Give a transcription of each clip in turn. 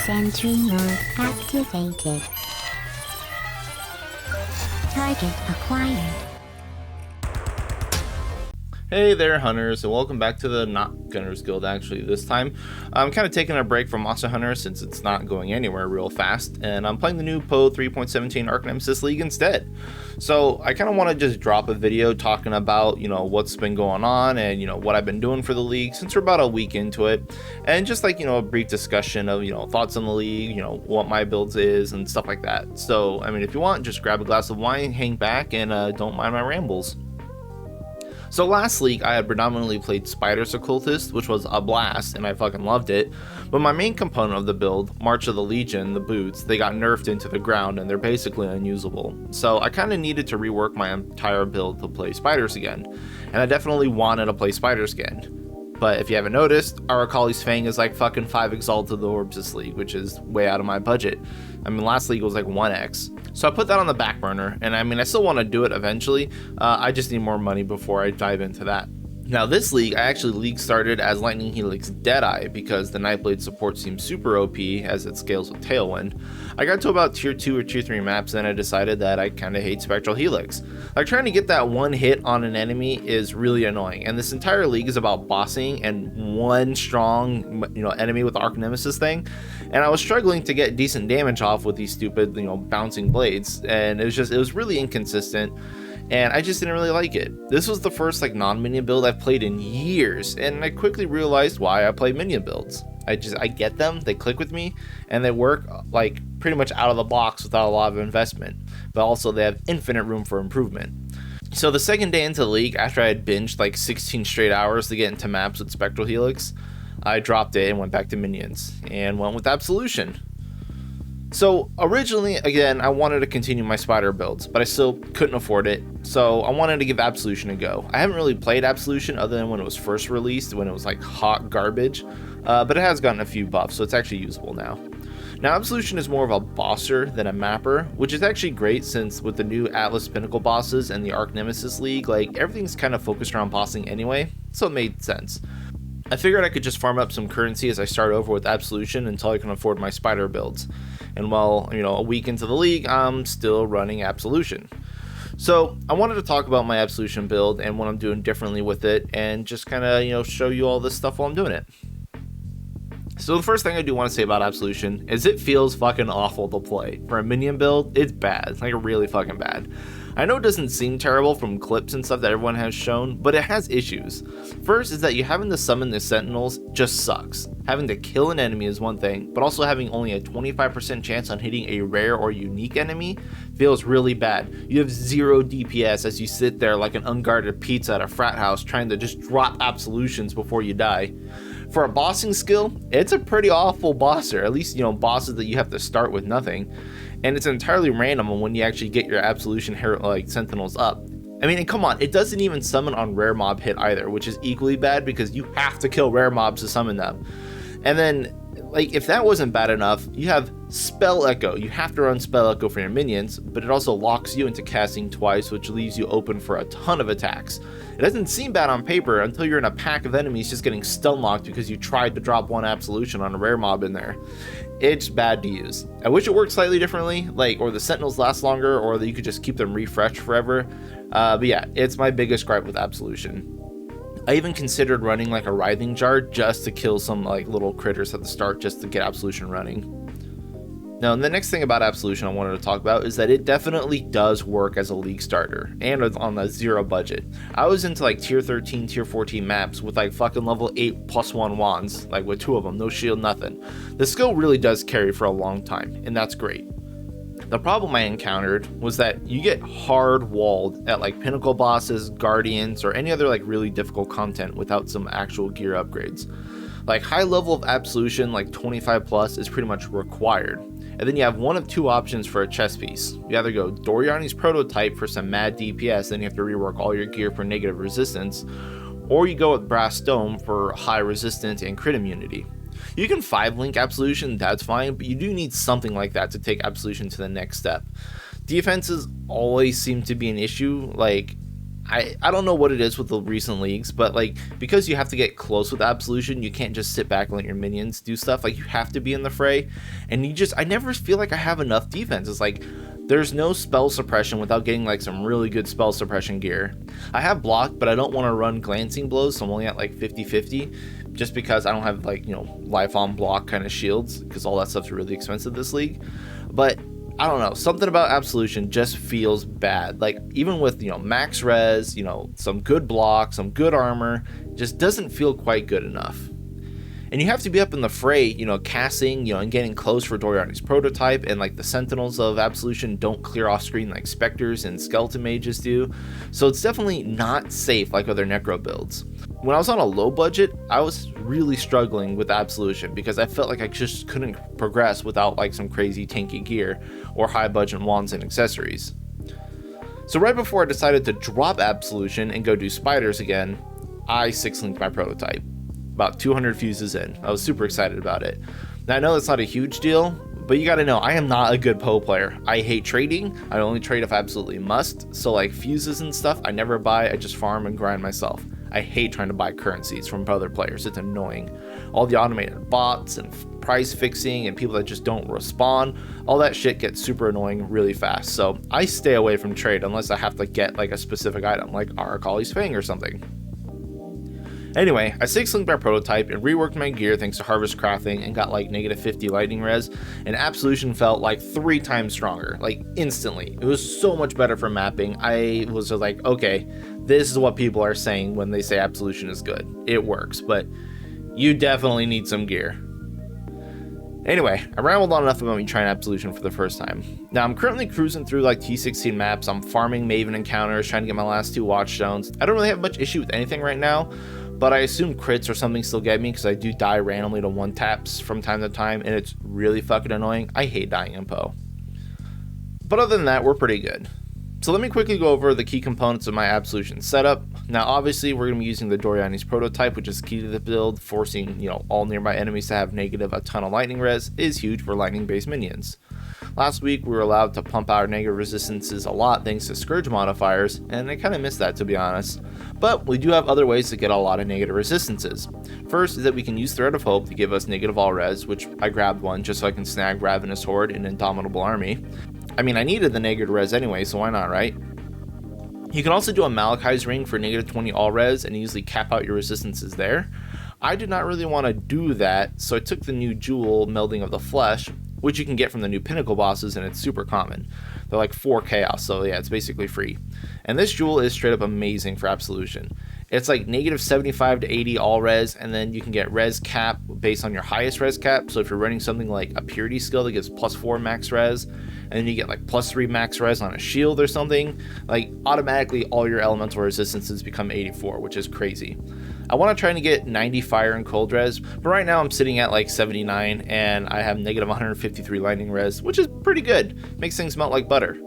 Sentry mode activated. Target acquired. Hey there, hunters, and welcome back to the Not Gunners Guild. Actually, this time I'm kind of taking a break from Monster Hunter since it's not going anywhere real fast, and I'm playing the new PO 3.17 Arc Nemesis League instead. So I kind of want to just drop a video talking about, what's been going on and, what I've been doing for the league since we're about a week into it, and just like, a brief discussion of, thoughts on the league, what my builds is and stuff like that. So, I mean, if you want, just grab a glass of wine, hang back, and don't mind my rambles. So last league, I had predominantly played Spider's Occultist, which was a blast, and I fucking loved it. But my main component of the build, March of the Legion, the boots, they got nerfed into the ground, and they're basically unusable. So I kind of needed to rework my entire build to play Spiders again, and I definitely wanted to play Spiders again. But if you haven't noticed, Arakali's Fang is like fucking 5 Exalted Orbs this league, which is way out of my budget. I mean, last league was like 1x. So I put that on the back burner, and I mean, I still want to do it eventually. I just need more money before I dive into that. Now this league, I actually league started as Lightning Helix Deadeye because the Nightblade support seems super OP as it scales with Tailwind. I got to about tier 2 or tier 3 maps and I decided that I kind of hate Spectral Helix. Like trying to get that one hit on an enemy is really annoying, and this entire league is about bossing and one strong enemy with the Arc Nemesis thing, and I was struggling to get decent damage off with these stupid bouncing blades, and it was really inconsistent. And I just didn't really like it. This was the first non-minion build I've played in years, and I quickly realized why I play minion builds. I get them, they click with me, and they work pretty much out of the box without a lot of investment, but also they have infinite room for improvement. So the second day into the league, after I had binged 16 straight hours to get into maps with Spectral Helix, I dropped it and went back to minions, and went with Absolution. So originally, again, I wanted to continue my spider builds, but I still couldn't afford it, so I wanted to give Absolution a go. I haven't really played Absolution other than when it was first released, when it was hot garbage, but it has gotten a few buffs, so it's actually usable now. Now Absolution is more of a bosser than a mapper, which is actually great since with the new Atlas Pinnacle bosses and the Arc Nemesis League, everything's kind of focused around bossing anyway, so it made sense. I figured I could just farm up some currency as I start over with Absolution until I can afford my spider builds. And while, a week into the league, I'm still running Absolution. So I wanted to talk about my Absolution build and what I'm doing differently with it, and just kind of, show you all this stuff while I'm doing it. So the first thing I do want to say about Absolution is it feels fucking awful to play. For a minion build, it's bad, really fucking bad. I know it doesn't seem terrible from clips and stuff that everyone has shown, but it has issues. First is that having to summon the sentinels just sucks. Having to kill an enemy is one thing, but also having only a 25% chance on hitting a rare or unique enemy feels really bad. You have 0 DPS as you sit there like an unguarded pizza at a frat house trying to just drop absolutions before you die. For a bossing skill, it's a pretty awful bosser, at least bosses that you have to start with nothing. And it's entirely random on when you actually get your Absolution sentinels up. I mean, and come on, it doesn't even summon on rare mob hit either, which is equally bad because you have to kill rare mobs to summon them. And then, if that wasn't bad enough, you have Spell Echo. You have to run Spell Echo for your minions, but it also locks you into casting twice, which leaves you open for a ton of attacks. It doesn't seem bad on paper until you're in a pack of enemies just getting stun locked because you tried to drop one Absolution on a rare mob in there. It's bad to use. I wish it worked slightly differently, or the sentinels last longer, or that you could just keep them refreshed forever. But yeah, it's my biggest gripe with Absolution. I even considered running a writhing jar just to kill some little critters at the start just to get Absolution running. Now, the next thing about Absolution I wanted to talk about is that it definitely does work as a league starter, and on a 0 budget. I was into tier 13, tier 14 maps with fucking level 8 +1 wands, with 2 of them, no shield, nothing. The skill really does carry for a long time, and that's great. The problem I encountered was that you get hard walled at pinnacle bosses, guardians, or any other really difficult content without some actual gear upgrades. High level of Absolution 25 plus is pretty much required. And then you have one of 2 options for a chest piece. You either go Doriani's Prototype for some mad DPS, then you have to rework all your gear for negative resistance, or you go with Brass Dome for high resistance and crit immunity. You can 5-link Absolution, that's fine, but you do need something like that to take Absolution to the next step. Defenses always seem to be an issue, I don't know what it is with the recent leagues, but like because you have to get close with Absolution, you can't just sit back and let your minions do stuff. Like you have to be in the fray, and I never feel like I have enough defense. It's like there's no spell suppression without getting like some really good spell suppression gear. I have block, but I don't want to run glancing blows, so I'm only at like 50-50, just because I don't have like, you know, life on block kind of shields, because all that stuff's really expensive this league. But I don't know, something about Absolution just feels bad. Like even with, you know, max res, you know, some good block, some good armor, just doesn't feel quite good enough. And you have to be up in the fray, you know, casting, you know, and getting close for Doriani's prototype, and like the sentinels of Absolution don't clear off screen like specters and skeleton mages do. So it's definitely not safe like other necro builds. When I was on a low budget, I was really struggling with Absolution because I felt like I just couldn't progress without like some crazy tanky gear or high budget wands and accessories. So right before I decided to drop Absolution and go do spiders again, I 6-linked my prototype. About 200 fuses in. I was super excited about it. Now I know that's not a huge deal, but you gotta know, I am not a good Poe player. I hate trading. I only trade if I absolutely must. So like fuses and stuff, I never buy. I just farm and grind myself. I hate trying to buy currencies from other players. It's annoying. All the automated bots and price fixing and people that just don't respond, all that shit gets super annoying really fast. So I stay away from trade unless I have to get like a specific item, like Arakali's Fang or something. Anyway, I 6-linked my prototype and reworked my gear thanks to harvest crafting and got like -50 lightning res, and Absolution felt like 3 times stronger, like instantly. It was so much better for mapping. I was just like, okay, this is what people are saying when they say Absolution is good. It works, but you definitely need some gear. Anyway, I rambled on enough about me trying Absolution for the first time. Now I'm currently cruising through like T16 maps. I'm farming Maven encounters, trying to get my last 2 Watchstones. I don't really have much issue with anything right now, but I assume crits or something still get me because I do die randomly to 1-taps from time to time, and it's really fucking annoying. I hate dying in Poe. But other than that, we're pretty good. So let me quickly go over the key components of my Absolution setup. Now obviously we're going to be using the Doriani's prototype, which is key to the build. Forcing, you know, all nearby enemies to have negative a ton of lightning res is huge for lightning based minions. Last week we were allowed to pump out negative resistances a lot thanks to Scourge modifiers, and I kind of missed that, to be honest. But we do have other ways to get a lot of negative resistances. First is that we can use Thread of Hope to give us negative all res, which I grabbed one just so I can snag Ravenous Horde in Indomitable Army. I mean, I needed the negative res anyway, so why not, right? You can also do a Malachi's Ring for -20 all res and easily cap out your resistances there. I did not really want to do that, so I took the new jewel, Melding of the Flesh, which you can get from the new Pinnacle bosses, and it's super common. They're like 4 chaos, so yeah, it's basically free. And this jewel is straight up amazing for Absolution. It's like -75 to 80 all res, and then you can get res cap based on your highest res cap. So if you're running something like a purity skill that gives +4 max res, and then you get like +3 max res on a shield or something, like automatically all your elemental resistances become 84, which is crazy. I want to try to get 90 fire and cold res, but right now I'm sitting at like 79, and I have -153 lightning res, which is pretty good. Makes things melt like butter.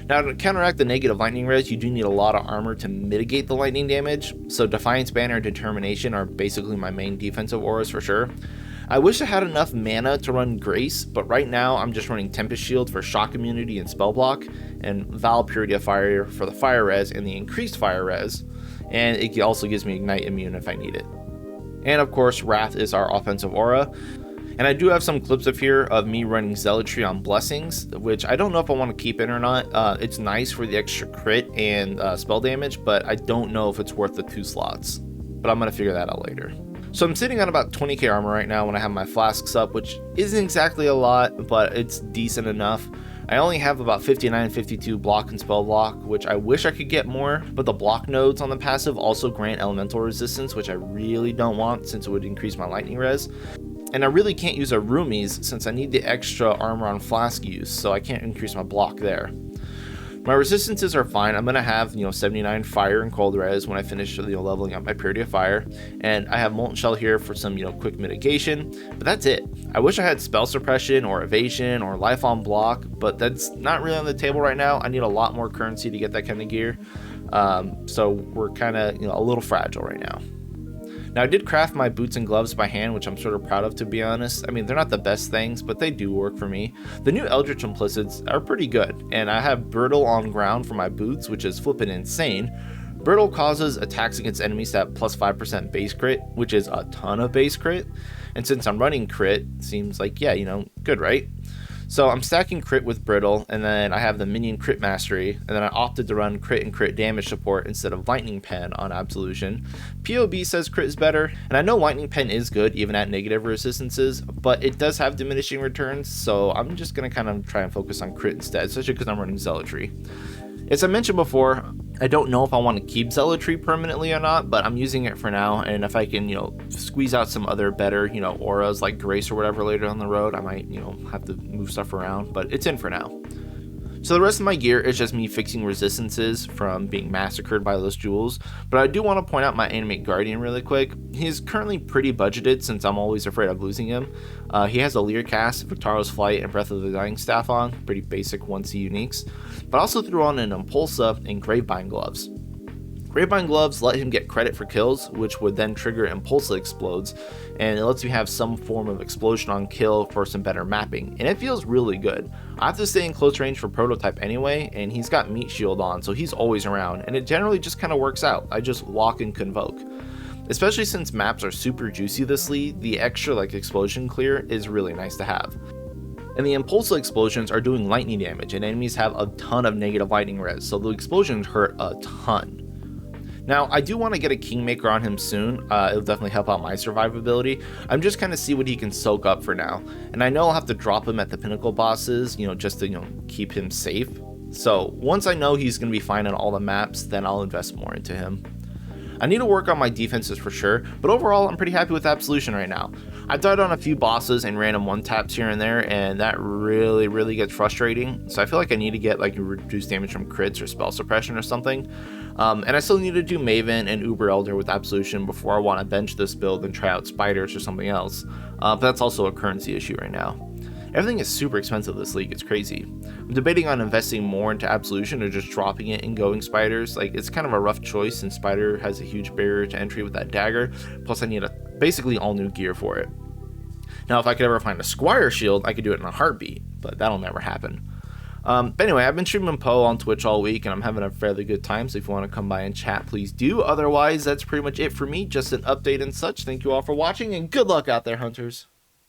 Now to counteract the negative lightning res, you do need a lot of armor to mitigate the lightning damage, so Defiance Banner and Determination are basically my main defensive auras for sure. I wish I had enough mana to run Grace, but right now I'm just running Tempest Shield for shock immunity and spell block, and Val Purity of Fire for the fire res and the increased fire res, and it also gives me Ignite Immune if I need it. And of course, Wrath is our offensive aura. And I do have some clips of here of me running Zealotry on Blessings, which I don't know if I want to keep in or not. It's nice for the extra crit and spell damage, but I don't know if it's worth the 2 slots. But I'm going to figure that out later. So I'm sitting on about 20k armor right now when I have my flasks up, which isn't exactly a lot, but it's decent enough. I only have about 59, 52 block and spell block, which I wish I could get more, but the block nodes on the passive also grant elemental resistance, which I really don't want since it would increase my lightning res. And I really can't use a Rumies since I need the extra armor on flask use, so I can't increase my block there. My resistances are fine. I'm gonna have 79 fire and cold res when I finish leveling up my Purity of Fire, and I have Molten Shell here for some quick mitigation, but that's it. I wish I had spell suppression or evasion or life on block, but that's not really on the table right now. I need a lot more currency to get that kind of gear, so we're kind of a little fragile right now. Now I did craft my boots and gloves by hand, which I'm sort of proud of, to be honest. I mean, they're not the best things, but they do work for me. The new Eldritch Implicites are pretty good, and I have Brittle on ground for my boots, which is flippin' insane. Brittle causes attacks against enemies that have plus 5% base crit, which is a ton of base crit. And since I'm running crit, seems like, yeah, good, right? So I'm stacking crit with Brittle, and then I have the minion crit mastery, and then I opted to run crit and crit damage support instead of lightning pen on Absolution. POB says crit is better, and I know lightning pen is good even at negative resistances, but it does have diminishing returns, so I'm just going to kind of try and focus on crit instead, especially because I'm running Zealotry. As I mentioned before, I don't know if I want to keep Zealotry permanently or not, but I'm using it for now, and if I can, squeeze out some other better, auras like Grace or whatever later down the road, I might, have to move stuff around, but it's in for now. So the rest of my gear is just me fixing resistances from being massacred by those jewels, but I do want to point out my Animate Guardian really quick. He's currently pretty budgeted since I'm always afraid of losing him. He has a Leer Cast, Victaro's Flight, and Breath of the Dying Staff on, pretty basic 1C uniques, but also threw on an Impulsa and Gravebind Gloves. Gravebind Gloves let him get credit for kills, which would then trigger Impulsa Explodes, and it lets you have some form of explosion on kill for some better mapping, and it feels really good. I have to stay in close range for Prototype anyway, and he's got Meat Shield on, so he's always around, and it generally just kind of works out. I just walk and Convoke. Especially since maps are super juicy this league, the extra Explosion Clear is really nice to have. And the Impulsa explosions are doing lightning damage, and enemies have a ton of negative lightning res, so the explosions hurt a ton. Now, I do want to get a Kingmaker on him soon. It'll definitely help out my survivability. I'm just kind of see what he can soak up for now. And I know I'll have to drop him at the pinnacle bosses, just to, keep him safe. So once I know he's going to be fine on all the maps, then I'll invest more into him. I need to work on my defenses for sure, but overall I'm pretty happy with Absolution right now. I've died on a few bosses and random one-taps here and there, and that really gets frustrating, so I feel like I need to get reduced damage from crits or spell suppression or something. And I still need to do Maven and Uber Elder with Absolution before I want to bench this build and try out Spiders or something else, but that's also a currency issue right now. Everything is super expensive this league, it's crazy. I'm debating on investing more into Absolution or just dropping it and going Spiders. It's kind of a rough choice since Spider has a huge barrier to entry with that dagger, plus I need basically all new gear for it. Now if I could ever find a Squire shield, I could do it in a heartbeat, but that'll never happen. But anyway, I've been streaming Poe on Twitch all week, and I'm having a fairly good time, so if you want to come by and chat, please do. Otherwise, that's pretty much it for me, just an update and such. Thank you all for watching, and good luck out there, hunters.